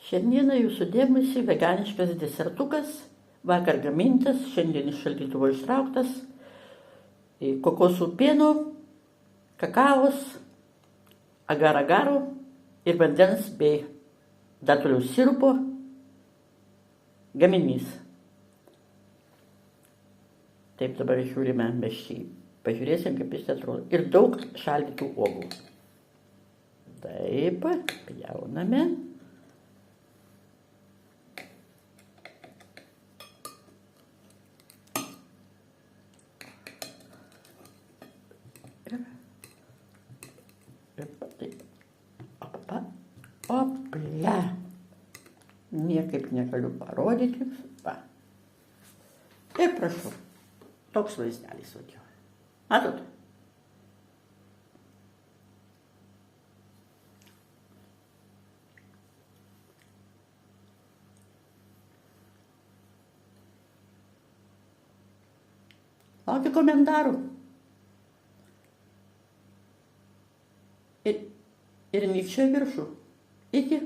Šiandieną jūsų dėmesį veganiškas desertukas, vakar gamintas, šiandien iš šaldytuvo ištrauktas, kokosų pieno, kakavos, agar-agaro ir vandens bei datulių sirupo gaminys. Taip, dabar žiūrime mes šį. Pažiūrėsim, kaip jis atrodo. Ir daug šaldytų uogų. Taip, pjauname. Oplia. Niekaip negaliu parodyti. Va. Ir prašau. Toks vaizdelis vadžiu. Matot? Laukiu komentarų. Ir nykščia viršų. Iki.